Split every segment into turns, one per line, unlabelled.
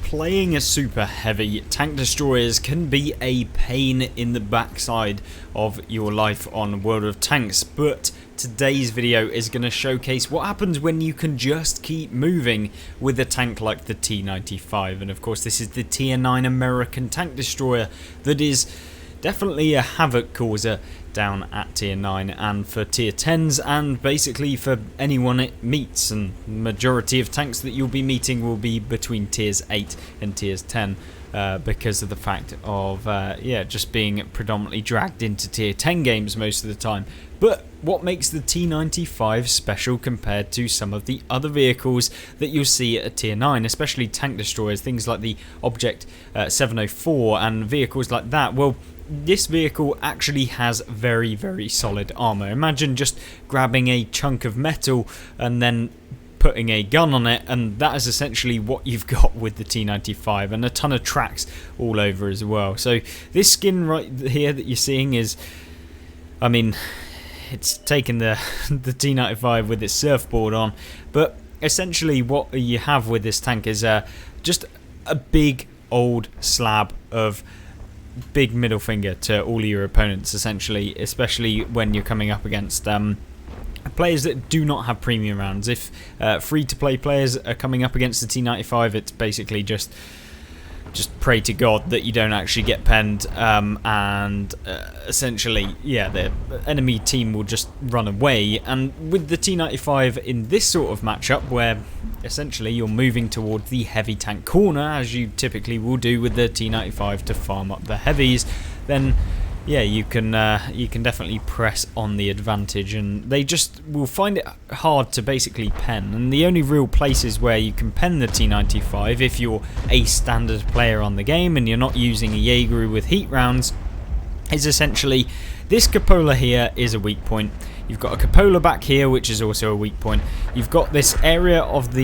playing a super heavy tank destroyers can be a pain in the backside of your life on World of Tanks, but today's video is going to showcase what happens when you can just keep moving with a tank like the T95. And of course this is the tier 9 American tank destroyer that is definitely a havoc causer down at tier 9 and for tier 10s, and basically for anyone it meets, and majority of tanks that you'll be meeting will be between tiers 8 and tiers 10 because of the fact of just being predominantly dragged into tier 10 games most of the time. But what makes the T95 special compared to some of the other vehicles that you'll see at tier 9, especially tank destroyers, things like the Object 704 and vehicles like that? Well, this vehicle actually has very, very solid armor. Imagine just grabbing a chunk of metal and then putting a gun on it, and that is essentially what you've got with the T95, and a ton of tracks all over as well. So this skin right here that you're seeing is, I mean, it's taken the T95 with its surfboard on, but essentially what you have with this tank is just a big old slab of big middle finger to all your opponents, essentially, especially when you're coming up against players that do not have premium rounds. If free-to-play players are coming up against the T95, it's basically just pray to God that you don't actually get penned, and essentially, yeah, the enemy team will just run away. And with the T95 in this sort of matchup, where essentially you're moving towards the heavy tank corner, as you typically will do with the T95 to farm up the heavies, then yeah, you can definitely press on the advantage, and they just will find it hard to basically pen. And the only real places where you can pen the T95, if you're a standard player on the game and you're not using a Jaeger with heat rounds, is essentially this cupola here is a weak point. You've got a cupola back here, which is also a weak point. You've got this area of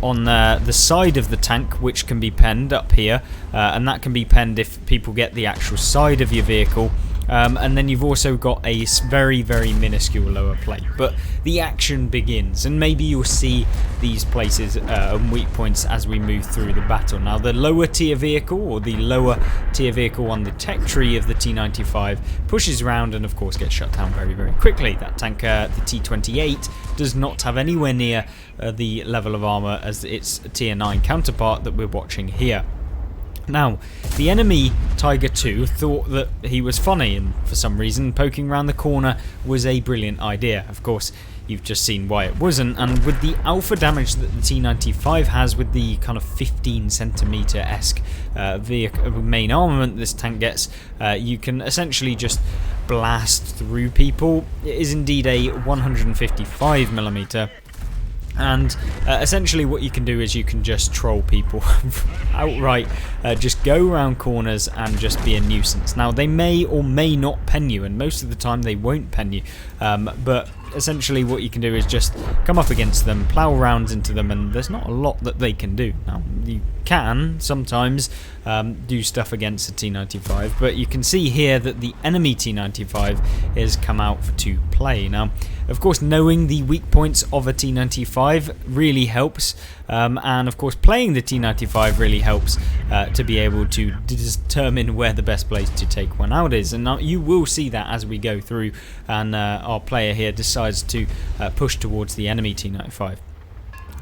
on the side of the tank, which can be penned up here, and that can be penned if people get the actual side of your vehicle. And then you've also got a very, very minuscule lower plate. But the action begins, and maybe you'll see these places and weak points as we move through the battle. Now, the lower tier vehicle, or the lower tier vehicle on the tech tree of the T95, pushes around and of course gets shut down very, very quickly. That tank, the T28, does not have anywhere near the level of armor as its tier 9 counterpart that we're watching here. Now, the enemy Tiger 2 thought that he was funny, and for some reason poking around the corner was a brilliant idea. Of course, you've just seen why it wasn't, and with the alpha damage that the T95 has, with the kind of 15 centimeter-esque main armament this tank gets, you can essentially just blast through people. It is indeed a 155mm. And essentially what you can do is you can just troll people outright, just go around corners and just be a nuisance. Now, they may or may not pen you, and most of the time they won't pen you, but essentially what you can do is just come up against them, plow rounds into them, and there's not a lot that they can do. Now, you can sometimes do stuff against the T95, but you can see here that the enemy T95 has come out to play. Now, of course, knowing the weak points of a T95 really helps, and of course playing the T95 really helps to be able to determine where the best place to take one out is. And now you will see that as we go through, and our player here decides to push towards the enemy T95.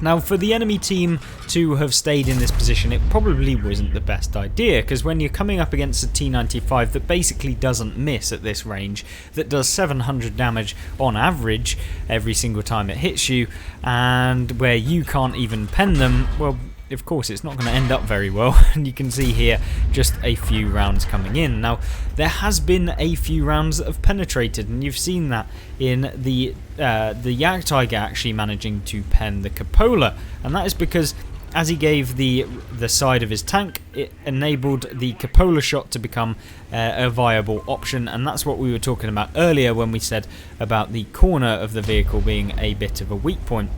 Now, for the enemy team to have stayed in this position, it probably wasn't the best idea, because when you're coming up against a T95 that basically doesn't miss at this range, that does 700 damage on average every single time it hits you, and where you can't even pen them, well, of course it's not going to end up very well. And you can see here just a few rounds coming in. Now, there has been a few rounds that have penetrated, and you've seen that in the Yak Tiger actually managing to pen the cupola, and that is because as he gave the side of his tank, it enabled the cupola shot to become a viable option, and that's what we were talking about earlier when we said about the corner of the vehicle being a bit of a weak point.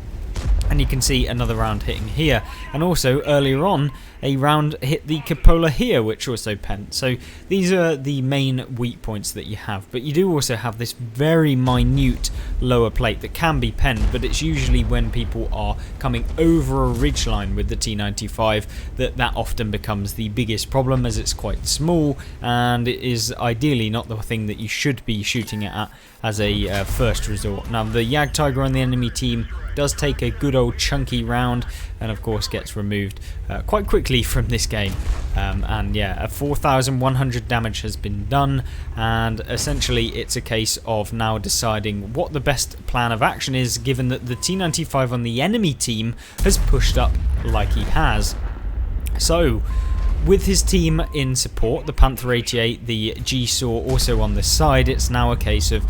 And you can see another round hitting here, and also earlier on a round hit the cupola here, which also penned. So these are the main weak points that you have, but you do also have this very minute lower plate that can be penned, but it's usually when people are coming over a ridgeline with the T95 that often becomes the biggest problem, as it's quite small and it is ideally not the thing that you should be shooting it at as a first resort. Now the Jagdtiger on the enemy team does take a good old chunky round and of course gets removed quite quickly from this game, and yeah, 4,100 damage has been done, and essentially it's a case of now deciding what the best plan of action is, given that the T95 on the enemy team has pushed up like he has. So with his team in support, the Panther 88, the G-Saw also on the side, it's now a case of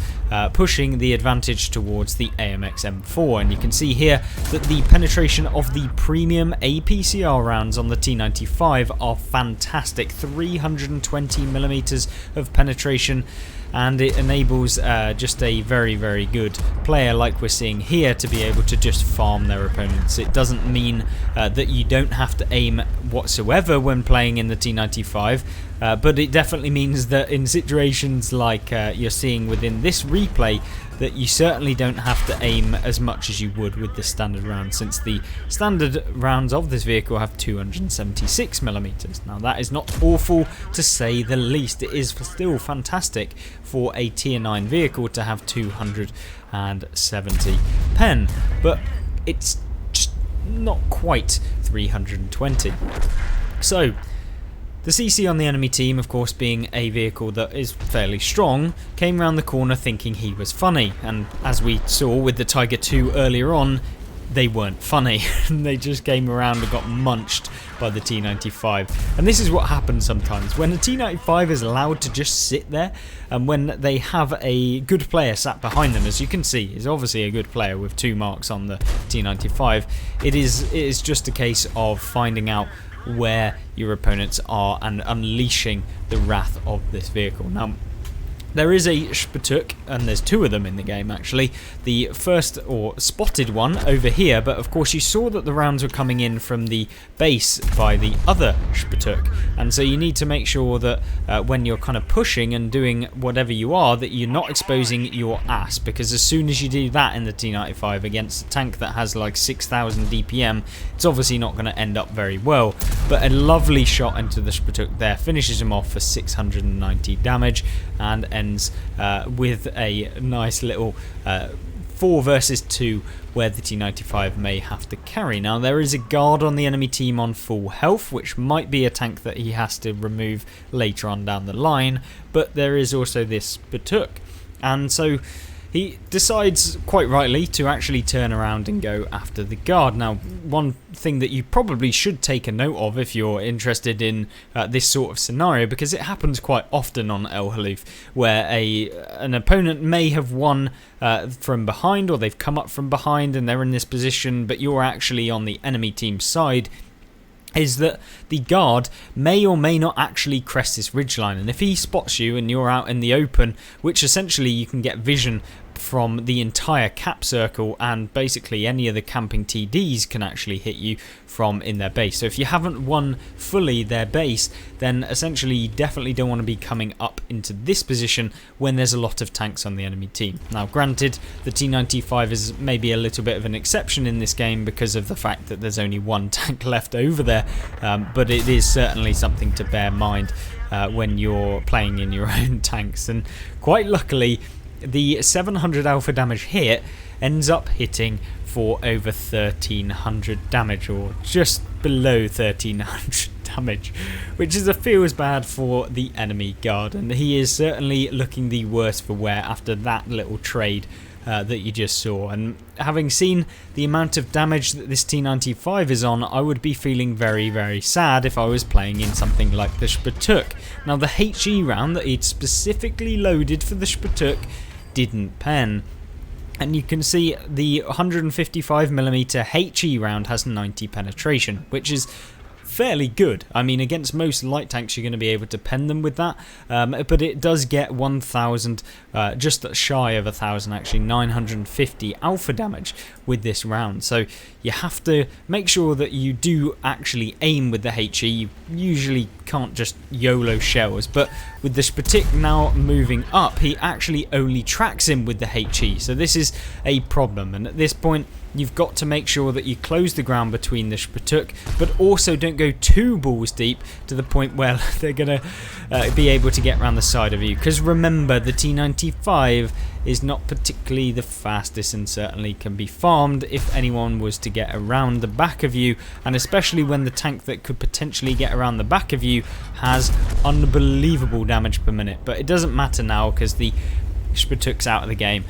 pushing the advantage towards the AMX M4. And you can see here that the penetration of the premium APCR rounds on the T95 are fantastic. 320mm of penetration, and it enables just a very, very good player like we're seeing here to be able to just farm their opponents. It doesn't mean that you don't have to aim whatsoever when playing in the T95, but it definitely means that in situations like you're seeing within this replay, that you certainly don't have to aim as much as you would with the standard round, since the standard rounds of this vehicle have 276mm. Now that is not awful, to say the least. It is still fantastic for a tier 9 vehicle to have 270 pen, but it's just not quite 320. So the CC on the enemy team, of course being a vehicle that is fairly strong, came round the corner thinking he was funny, and as we saw with the Tiger 2 earlier on, they weren't funny. They just came around and got munched by the T95. And this is what happens sometimes when the T95 is allowed to just sit there, and when they have a good player sat behind them, as you can see is obviously a good player with 2 marks on the T95. It is just a case of finding out where your opponents are and unleashing the wrath of this vehicle. Now there is a Spatuk, and there's 2 of them in the game actually. The first, or spotted one, over here, but of course you saw that the rounds were coming in from the base by the other Spatuk, and so you need to make sure that when you're kind of pushing and doing whatever you are, that you're not exposing your ass, because as soon as you do that in the T95 against a tank that has like 6,000 DPM, it's obviously not going to end up very well. But a lovely shot into the Spatuk there finishes him off for 690 damage, and ends with a nice little 4 versus 2 where the T95 may have to carry. Now there is a guard on the enemy team on full health, which might be a tank that he has to remove later on down the line, but there is also this Spatuk, and so he decides quite rightly to actually turn around and go after the guard. Now one thing that you probably should take a note of if you're interested in this sort of scenario, because it happens quite often on El Haluf, where an opponent may have won from behind, or they've come up from behind and they're in this position, but you're actually on the enemy team's side, is that the guard may or may not actually crest this ridgeline, and if he spots you and you're out in the open, which essentially you can get vision from the entire cap circle, and basically any of the camping TDs can actually hit you from in their base. So if you haven't won fully their base, then essentially you definitely don't want to be coming up into this position when there's a lot of tanks on the enemy team. Now granted, the T95 is maybe a little bit of an exception in this game because of the fact that there's only 1 tank left over there, but it is certainly something to bear in mind when you're playing in your own tanks. And quite luckily, the 700 alpha damage hit ends up hitting for over 1,300 damage, or just below 1,300 damage, which is feels bad for the enemy guard, and he is certainly looking the worse for wear after that little trade that you just saw. And having seen the amount of damage that this T95 is on, I would be feeling very, very sad if I was playing in something like the Spatuk. Now the HE round that he'd specifically loaded for the Spatuk didn't pen, and you can see the 155mm HE round has 90 penetration, which is fairly good. I mean, against most light tanks, you're going to be able to pen them with that, but it does get 1,000, just shy of 1,000 actually, 950 alpha damage with this round. So you have to make sure that you do actually aim with the HE. You usually can't just YOLO shells, but with the Spatik now moving up, he actually only tracks him with the HE. So this is a problem, and at this point you've got to make sure that you close the ground between the Spatuk, but also don't go too balls deep to the point where they're going to be able to get around the side of you. Because remember, the T95 is not particularly the fastest and certainly can be farmed if anyone was to get around the back of you, and especially when the tank that could potentially get around the back of you has unbelievable damage per minute. But it doesn't matter now because the Spatuk's out of the game.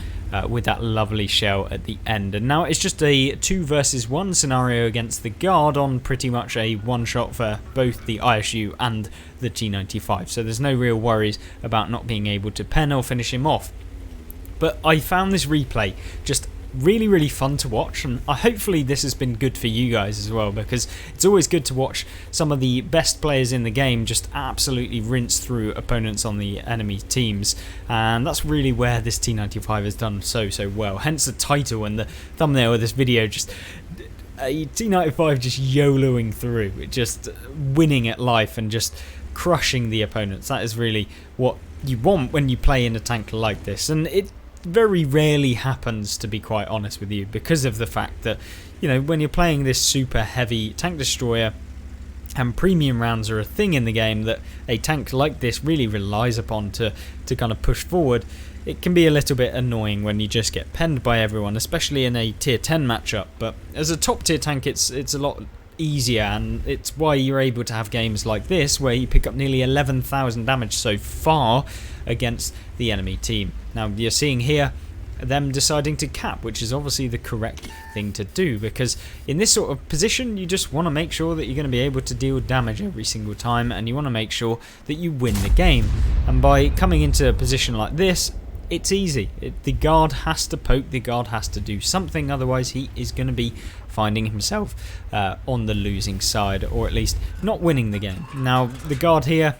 With that lovely shell at the end. And now it's just a 2 versus 1 scenario against the guard on pretty much a one-shot for both the ISU and the T95. So there's no real worries about not being able to pen or finish him off. But I found this replay just really fun to watch, and hopefully this has been good for you guys as well, because it's always good to watch some of the best players in the game just absolutely rinse through opponents on the enemy teams, and that's really where this T95 has done so well. Hence the title and the thumbnail of this video, just a T95 just YOLOing through, just winning at life and just crushing the opponents. That is really what you want when you play in a tank like this, and it very rarely happens, to be quite honest with you, because of the fact that, you know, when you're playing this super heavy tank destroyer and premium rounds are a thing in the game that a tank like this really relies upon to kind of push forward, it can be a little bit annoying when you just get penned by everyone, especially in a tier 10 matchup. But as a top tier tank, it's a lot easier, and it's why you're able to have games like this where you pick up nearly 11,000 damage so far against the enemy team. Now you're seeing here them deciding to cap, which is obviously the correct thing to do, because in this sort of position you just want to make sure that you're going to be able to deal damage every single time, and you want to make sure that you win the game. And by coming into a position like this, it's easy. The guard has to poke, the guard has to do something, otherwise he is going to be finding himself on the losing side, or at least not winning the game. Now the guard here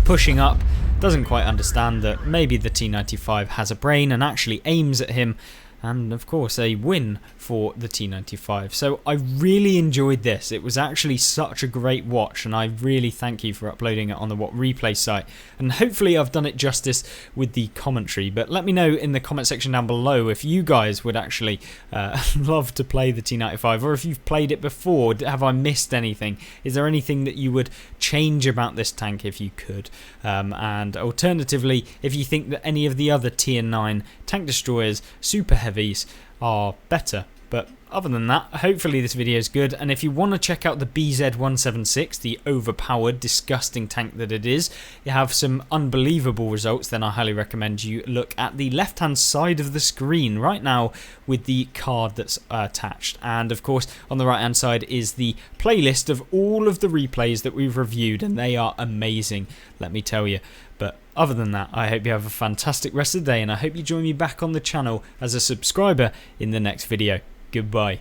pushing up doesn't quite understand that maybe the T95 has a brain and actually aims at him, and of course a win for the T95. So I really enjoyed this. It was actually such a great watch, and I really thank you for uploading it on the What Replay site, and hopefully I've done it justice with the commentary. But let me know in the comment section down below if you guys would actually love to play the T95, or if you've played it before. Have I missed anything? Is there anything that you would change about this tank if you could? And alternatively, if you think that any of the other tier 9 tank destroyers, super heavies, are better. But other than that, hopefully this video is good, and if you want to check out the BZ176, the overpowered, disgusting tank that it is, you have some unbelievable results, then I highly recommend you look at the left hand side of the screen right now with the card that's attached. And of course on the right hand side is the playlist of all of the replays that we've reviewed, and they are amazing, let me tell you. But other than that, I hope you have a fantastic rest of the day, and I hope you join me back on the channel as a subscriber in the next video. Goodbye.